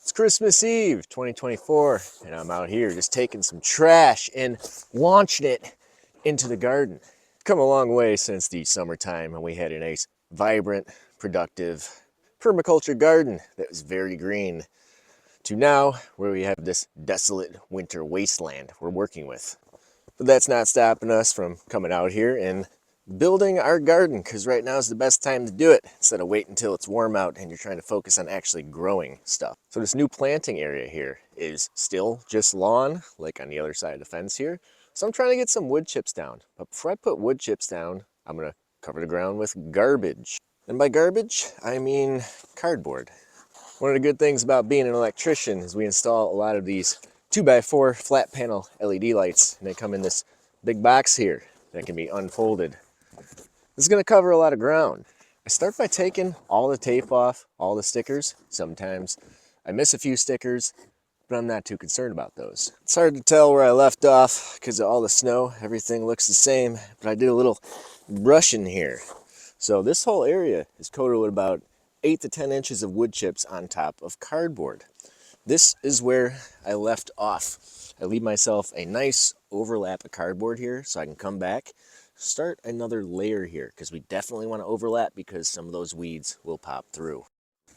It's Christmas Eve 2024 and I'm out here just taking some trash and launching it into the garden. Come a long way since the summertime when we had a nice, vibrant, productive permaculture garden that was very green, to now where we have this desolate winter wasteland we're working with. But that's not stopping us from coming out here and building our garden, because right now is the best time to do it instead of waiting until it's warm out and you're trying to focus on actually growing stuff. So this new planting area here is still just lawn, like on the other side of the fence here. So I'm trying to get some wood chips down. But before I put wood chips down, I'm gonna cover the ground with garbage. And by garbage, I mean cardboard. One of the good things about being an electrician is we install a lot of these 2x4 flat panel LED lights, and they come in this big box here that can be unfolded. This is going to cover a lot of ground. I start by taking all the tape off, all the stickers. Sometimes I miss a few stickers, but I'm not too concerned about those. It's hard to tell where I left off because of all the snow. Everything looks the same, but I did a little brushing here. So this whole area is coated with about 8 to 10 inches of wood chips on top of cardboard. This is where I left off. I leave myself a nice overlap of cardboard here so I can come back, start another layer here, because we definitely want to overlap because some of those weeds will pop through.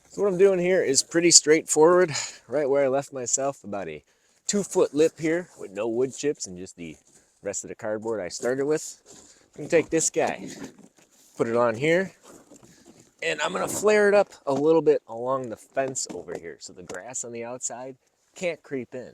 So what I'm doing here is pretty straightforward. Right where I left myself, about a 2-foot lip here with no wood chips and just the rest of the cardboard I started with. I'm going to take this guy, put it on here, and I'm going to flare it up a little bit along the fence over here so the grass on the outside can't creep in.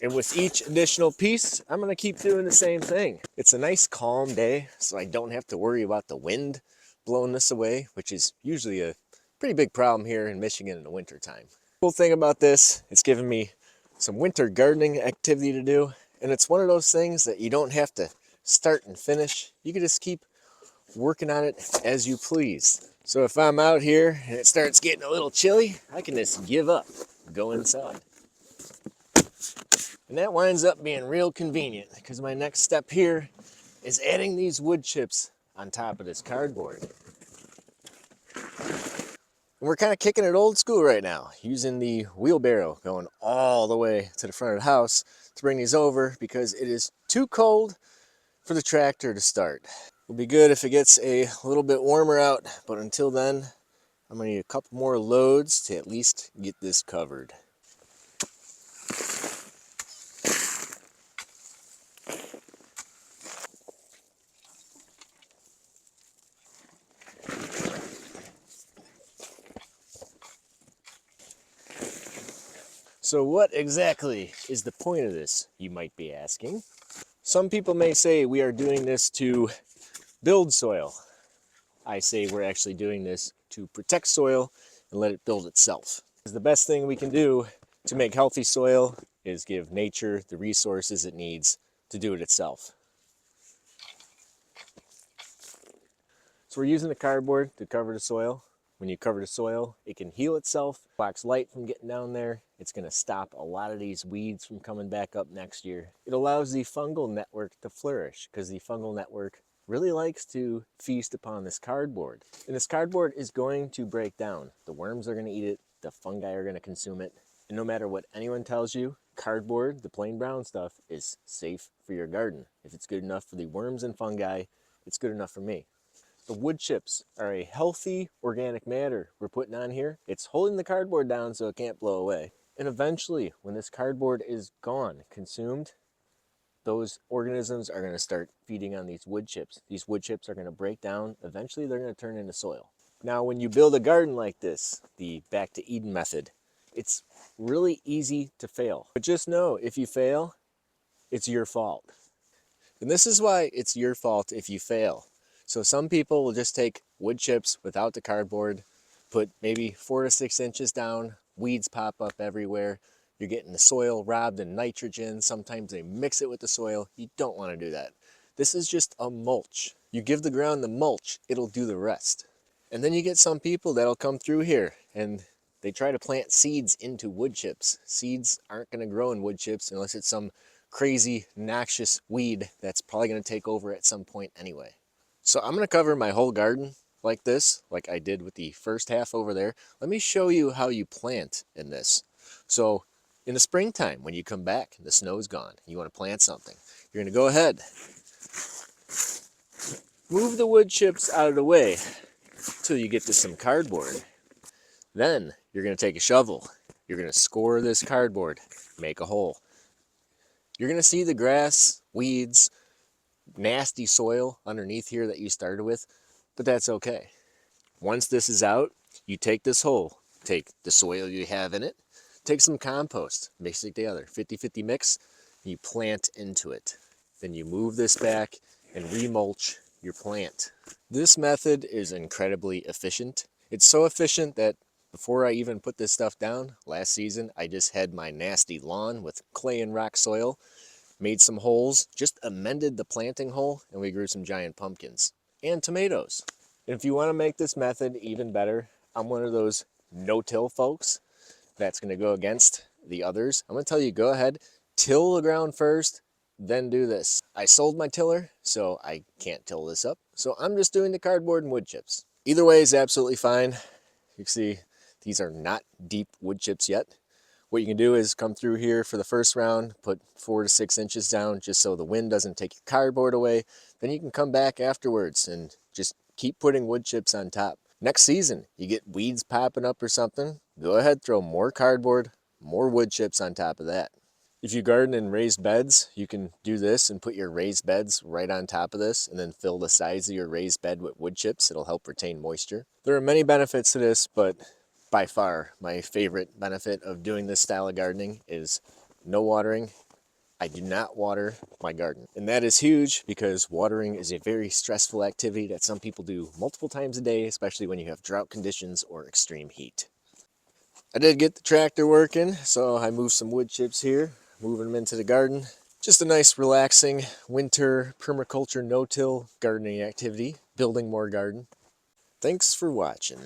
And with each additional piece, I'm going to keep doing the same thing. It's a nice calm day, so I don't have to worry about the wind blowing this away, which is usually a pretty big problem here in Michigan in the winter time. Cool thing about this, it's giving me some winter gardening activity to do, and it's one of those things that you don't have to start and finish. You can just keep working on it as you please. So if I'm out here and it starts getting a little chilly, I can just give up, go inside. And that winds up being real convenient because my next step here is adding these wood chips on top of this cardboard. And we're kind of kicking it old school right now, using the wheelbarrow going all the way to the front of the house to bring these over because it is too cold for the tractor to start. It'll be good if it gets a little bit warmer out, but until then, I'm gonna need a couple more loads to at least get this covered. So what exactly is the point of this, you might be asking? Some people may say we are doing this to build soil. I say we're actually doing this to protect soil and let it build itself. Because the best thing we can do to make healthy soil is give nature the resources it needs to do it itself. So we're using the cardboard to cover the soil. When you cover the soil, it can heal itself, blocks light from getting down there. It's going to stop a lot of these weeds from coming back up next year. It allows the fungal network to flourish because the fungal network really likes to feast upon this cardboard. And this cardboard is going to break down. The worms are going to eat it, the fungi are going to consume it. And no matter what anyone tells you, cardboard, the plain brown stuff, is safe for your garden. If it's good enough for the worms and fungi, it's good enough for me. The wood chips are a healthy organic matter we're putting on here. It's holding the cardboard down so it can't blow away. And eventually, when this cardboard is gone, consumed, those organisms are going to start feeding on these wood chips. These wood chips are going to break down. Eventually, they're going to turn into soil. Now, when you build a garden like this, the Back to Eden method, it's really easy to fail. But just know, if you fail, it's your fault. And this is why it's your fault if you fail. So some people will just take wood chips without the cardboard, put maybe 4 to 6 inches down, weeds pop up everywhere. You're getting the soil robbed in nitrogen. Sometimes they mix it with the soil. You don't want to do that. This is just a mulch. You give the ground the mulch, it'll do the rest. And then you get some people that'll come through here and they try to plant seeds into wood chips. Seeds aren't going to grow in wood chips unless it's some crazy noxious weed that's probably going to take over at some point anyway. So I'm going to cover my whole garden like this, like I did with the first half over there, let me show you how you plant in this. So in the springtime, when you come back, the snow's gone, you want to plant something, you're going to go ahead, move the wood chips out of the way till you get to some cardboard. Then you're going to take a shovel, you're going to score this cardboard, make a hole. You're going to see the grass, weeds, nasty soil underneath here that you started with, but that's okay. Once this is out, you take this hole, take the soil you have in it, take some compost, mix it together, 50-50 mix, and you plant into it. Then you move this back and remulch your plant. This method is incredibly efficient. It's so efficient that before I even put this stuff down, last season I just had my nasty lawn with clay and rock soil, made some holes, just amended the planting hole, and we grew some giant pumpkins and tomatoes. And if you want to make this method even better, I'm one of those no-till folks that's going to go against the others. I'm going to tell you, go ahead, till the ground first, then do this. I sold my tiller, so I can't till this up. So I'm just doing the cardboard and wood chips. Either way is absolutely fine. You can see these are not deep wood chips yet. What you can do is come through here for the first round, put 4 to 6 inches down just so the wind doesn't take your cardboard away. Then you can come back afterwards and just keep putting wood chips on top. Next season, you get weeds popping up or something, go ahead, throw more cardboard, more wood chips on top of that. If you garden in raised beds, you can do this and put your raised beds right on top of this and then fill the sides of your raised bed with wood chips. It'll help retain moisture. There are many benefits to this, but by far my favorite benefit of doing this style of gardening is no watering. I do not water my garden. And that is huge because watering is a very stressful activity that some people do multiple times a day, especially when you have drought conditions or extreme heat. I did get the tractor working, so I moved some wood chips here, moving them into the garden. Just a nice relaxing winter permaculture no-till gardening activity, building more garden. Thanks for watching.